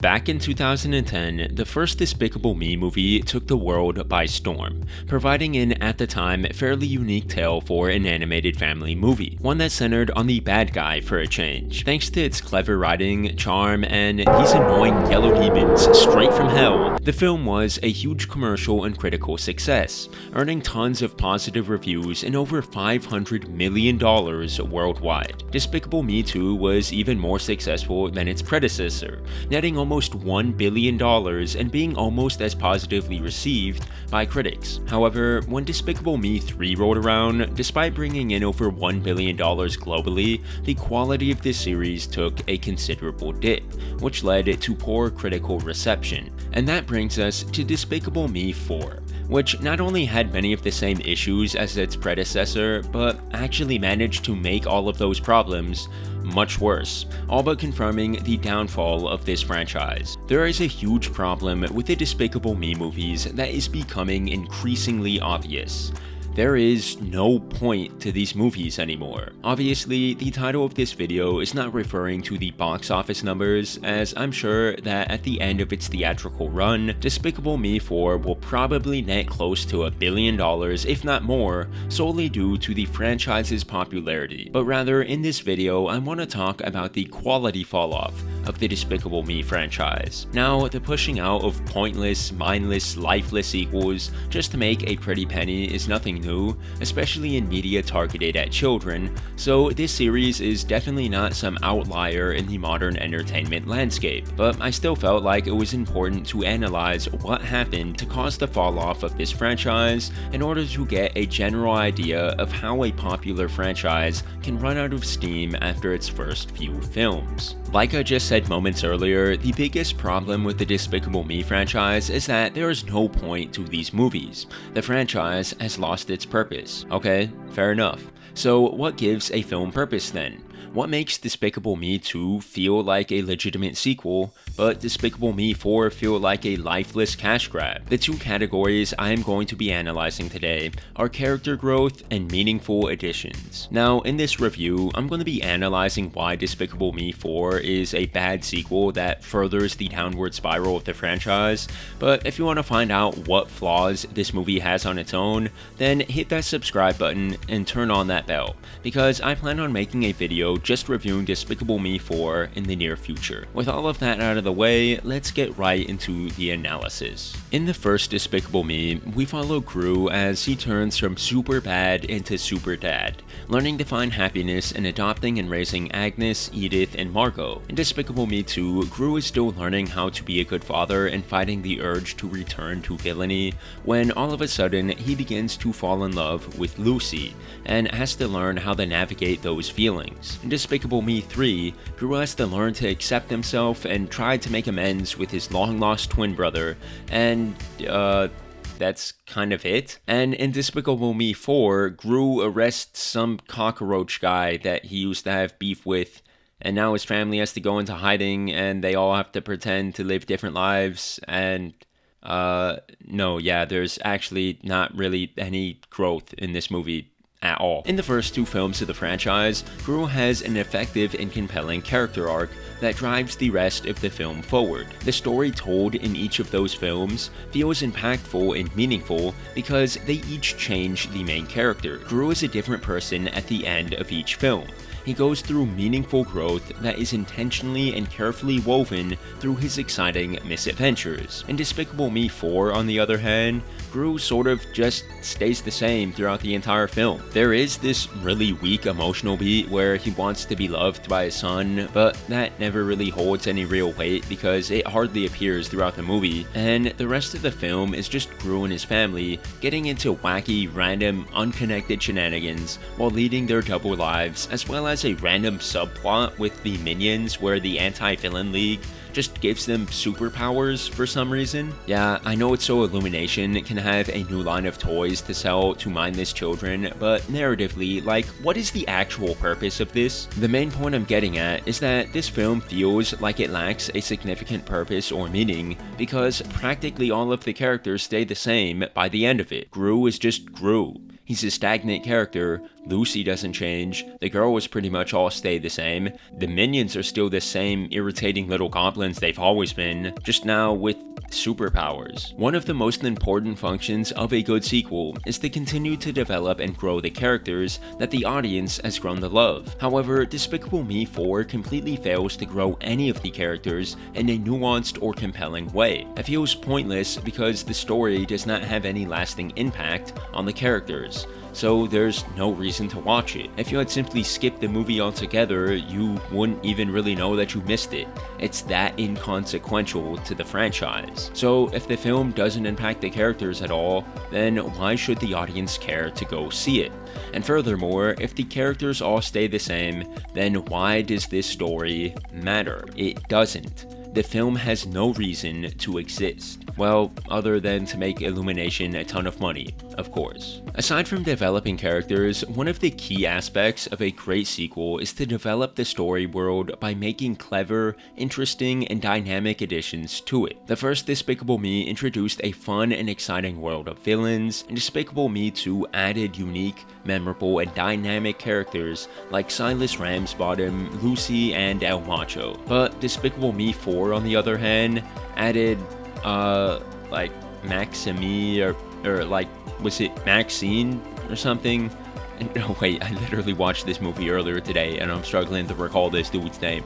Back in 2010, the first Despicable Me movie took the world by storm, providing an, at the time, fairly unique tale for an animated family movie, one that centered on the bad guy for a change. Thanks to its clever writing, charm, and these annoying yellow demons straight from hell, the film was a huge commercial and critical success, earning tons of positive reviews and over $500 million worldwide. Despicable Me 2 was even more successful than its predecessor, netting almost $1 billion and being almost as positively received by critics. However, when Despicable Me 3 rolled around, despite bringing in over $1 billion globally, the quality of this series took a considerable dip, which led to poor critical reception. And that brings us to Despicable Me 4, which not only had many of the same issues as its predecessor, but actually managed to make all of those problems much worse, all but confirming the downfall of this franchise. There is a huge problem with the Despicable Me movies that is becoming increasingly obvious. There is no point to these movies anymore. Obviously, the title of this video is not referring to the box office numbers, as I'm sure that at the end of its theatrical run, Despicable Me 4 will probably net close to $1 billion, if not more, solely due to the franchise's popularity. But rather, in this video, I want to talk about the quality falloff of the Despicable Me franchise. Now, the pushing out of pointless, mindless, lifeless sequels just to make a pretty penny is nothing new, especially in media targeted at children, so this series is definitely not some outlier in the modern entertainment landscape. But I still felt like it was important to analyze what happened to cause the falloff of this franchise in order to get a general idea of how a popular franchise can run out of steam after its first few films. Like I just said moments earlier, the biggest problem with the Despicable Me franchise is that there is no point to these movies. The franchise has lost its purpose. Okay, fair enough. So what gives a film purpose then? What makes Despicable Me 2 feel like a legitimate sequel, but Despicable Me 4 feel like a lifeless cash grab? The two categories I am going to be analyzing today are character growth and meaningful additions. Now, in this review, I'm going to be analyzing why Despicable Me 4 is a bad sequel that furthers the downward spiral of the franchise, but if you want to find out what flaws this movie has on its own, then hit that subscribe button and turn on that bell, because I plan on making a video just reviewing Despicable Me 4 in the near future. With all of that out of the way, let's get right into the analysis. In the first Despicable Me, we follow Gru as he turns from super bad into super dad, learning to find happiness in adopting and raising Agnes, Edith, and Margot. In Despicable Me 2, Gru is still learning how to be a good father and fighting the urge to return to villainy, when all of a sudden he begins to fall in love with Lucy, and has to learn how to navigate those feelings. In Despicable Me 3, Gru has to learn to accept himself and try to make amends with his long-lost twin brother, and, that's kind of it. And in Despicable Me 4, Gru arrests some cockroach guy that he used to have beef with, and now his family has to go into hiding, and they all have to pretend to live different lives, and there's actually not really any growth in this movie at all. In the first two films of the franchise, Gru has an effective and compelling character arc that drives the rest of the film forward. The story told in each of those films feels impactful and meaningful because they each change the main character. Gru is a different person at the end of each film. He goes through meaningful growth that is intentionally and carefully woven through his exciting misadventures. In Despicable Me 4, on the other hand, Gru sort of just stays the same throughout the entire film. There is this really weak emotional beat where he wants to be loved by his son, but that never really holds any real weight because it hardly appears throughout the movie, and the rest of the film is just Gru and his family getting into wacky, random, unconnected shenanigans while leading their double lives, as well as a random subplot with the Minions where the anti-villain league just gives them superpowers for some reason. Yeah, I know it's so Illumination can have a new line of toys to sell to mindless children, but narratively, like, what is the actual purpose of this? The main point I'm getting at is that this film feels like it lacks a significant purpose or meaning because practically all of the characters stay the same by the end of it. Gru is just Gru. He's a stagnant character. Lucy doesn't change. The girls pretty much all stay the same. The minions are still the same irritating little goblins they've always been, just now with superpowers. One of the most important functions of a good sequel is to continue to develop and grow the characters that the audience has grown to love. However, Despicable Me 4 completely fails to grow any of the characters in a nuanced or compelling way. It feels pointless because the story does not have any lasting impact on the characters, so there's no reason to watch it. If you had simply skipped the movie altogether, you wouldn't even really know that you missed it. It's that inconsequential to the franchise. So if the film doesn't impact the characters at all, then why should the audience care to go see it? And furthermore, if the characters all stay the same, then why does this story matter? It doesn't. The film has no reason to exist. Well, other than to make Illumination a ton of money, of course. Aside from developing characters, one of the key aspects of a great sequel is to develop the story world by making clever, interesting, and dynamic additions to it. The first Despicable Me introduced a fun and exciting world of villains, and Despicable Me 2 added unique, memorable, and dynamic characters like Silas Ramsbottom, Lucy, and El Macho. But Despicable Me 4, on the other hand, added like Maxime or like, was it Maxine or something? No, wait, I literally watched this movie earlier today and I'm struggling to recall this dude's name.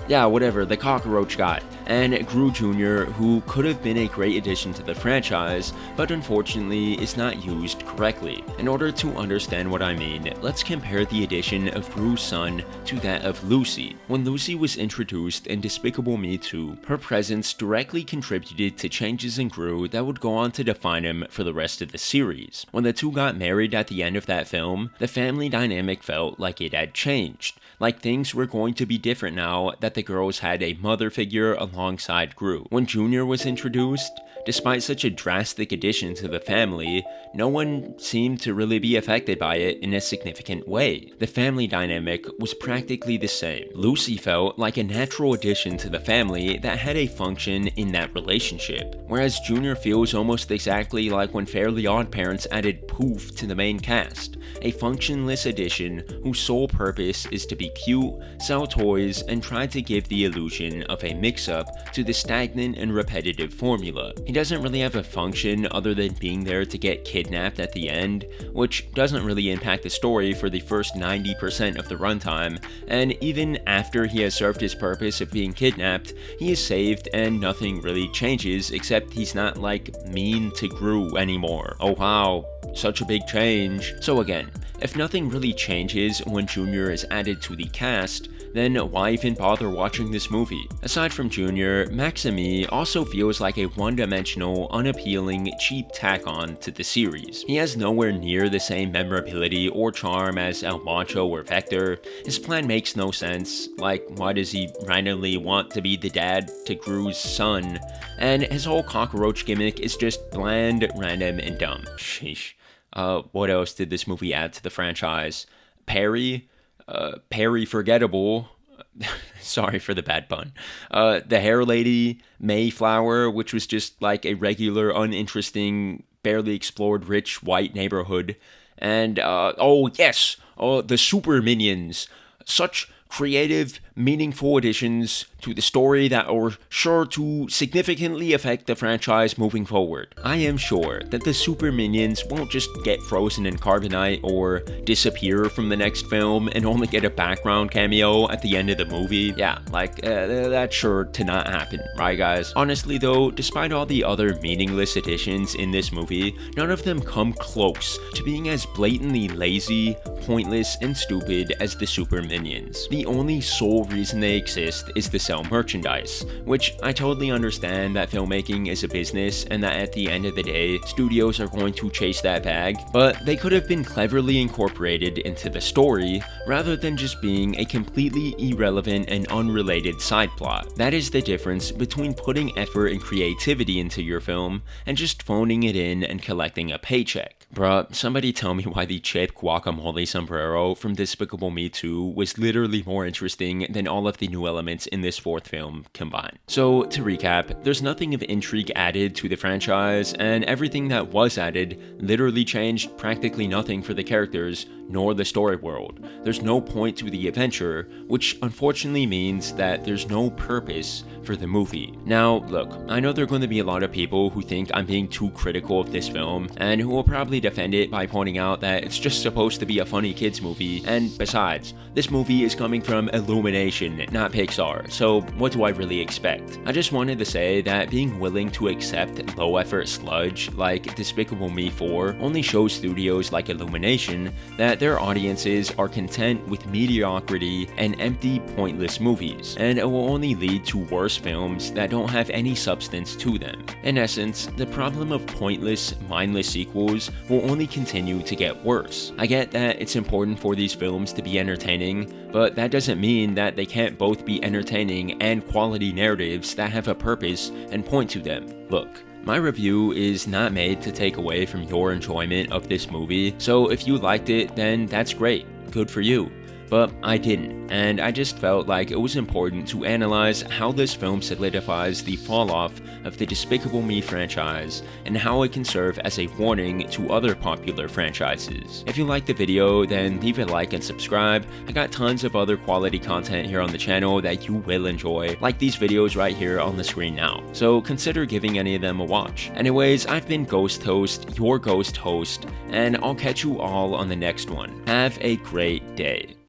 Yeah, whatever, the cockroach guy, and Gru Jr., who could have been a great addition to the franchise, but unfortunately is not used correctly. In order to understand what I mean, let's compare the addition of Gru's son to that of Lucy. When Lucy was introduced in Despicable Me 2, her presence directly contributed to changes in Gru that would go on to define him for the rest of the series. When the two got married at the end of that film, the family dynamic felt like it had changed, like things were going to be different now that the girls had a mother figure alongside Gru. When Junior was introduced, despite such a drastic addition to the family, no one seemed to really be affected by it in a significant way. The family dynamic was practically the same. Lucy felt like a natural addition to the family that had a function in that relationship, whereas Junior feels almost exactly like when Fairly Odd Parents added Poof to the main cast, a functionless addition whose sole purpose is to be cute, sell toys, and try to give the illusion of a mix-up to the stagnant and repetitive formula. He doesn't really have a function other than being there to get kidnapped at the end, which doesn't really impact the story for the first 90% of the runtime, and even after he has served his purpose of being kidnapped, he is saved and nothing really changes except he's not like mean to Gru anymore. Oh wow, such a big change. So again, if nothing really changes when Junior is added to the cast, then why even bother watching this movie? Aside from Junior, Maxime also feels like a one-dimensional, unappealing, cheap tack-on to the series. He has nowhere near the same memorability or charm as El Macho or Vector. His plan makes no sense, like why does he randomly want to be the dad to Gru's son? And his whole cockroach gimmick is just bland, random, and dumb. Sheesh. What else did this movie add to the franchise? Perry Forgettable. Sorry for the bad pun. The Hair Lady, Mayflower, which was just like a regular, uninteresting, barely explored rich white neighborhood. And, the Super Minions. Such creative, meaningful additions to the story that are sure to significantly affect the franchise moving forward. I am sure that the Super Minions won't just get frozen in carbonite or disappear from the next film and only get a background cameo at the end of the movie. Yeah, that's sure to not happen, right guys? Honestly though, despite all the other meaningless additions in this movie, none of them come close to being as blatantly lazy, pointless, and stupid as the Super Minions. The only sole reason they exist is to sell merchandise, which I totally understand that filmmaking is a business and that at the end of the day, studios are going to chase that bag, but they could have been cleverly incorporated into the story rather than just being a completely irrelevant and unrelated side plot. That is the difference between putting effort and creativity into your film and just phoning it in and collecting a paycheck. Bruh, somebody tell me why the Chip Guacamole sombrero from Despicable Me 2 was literally more interesting than all of the new elements in this fourth film combined. So to recap, there's nothing of intrigue added to the franchise, and everything that was added literally changed practically nothing for the characters nor the story world. There's no point to the adventure, which unfortunately means that there's no purpose for the movie. Now, look, I know there are going to be a lot of people who think I'm being too critical of this film, and who will probably defend it by pointing out that it's just supposed to be a funny kids movie, and besides, this movie is coming from Illumination, not Pixar, so what do I really expect? I just wanted to say that being willing to accept low-effort sludge like Despicable Me 4 only shows studios like Illumination that their audiences are content with mediocrity and empty, pointless movies, and it will only lead to worse films that don't have any substance to them. In essence, the problem of pointless, mindless sequels will only continue to get worse. I get that it's important for these films to be entertaining, but that doesn't mean that they can't both be entertaining and quality narratives that have a purpose and point to them. Look, my review is not made to take away from your enjoyment of this movie, so if you liked it, then that's great, good for you. But I didn't, and I just felt like it was important to analyze how this film solidifies the fall-off of the Despicable Me franchise, and how it can serve as a warning to other popular franchises. If you liked the video, then leave a like and subscribe. I got tons of other quality content here on the channel that you will enjoy, like these videos right here on the screen now, so consider giving any of them a watch. Anyways, I've been Ghost Toast, your ghost host, and I'll catch you all on the next one. Have a great day.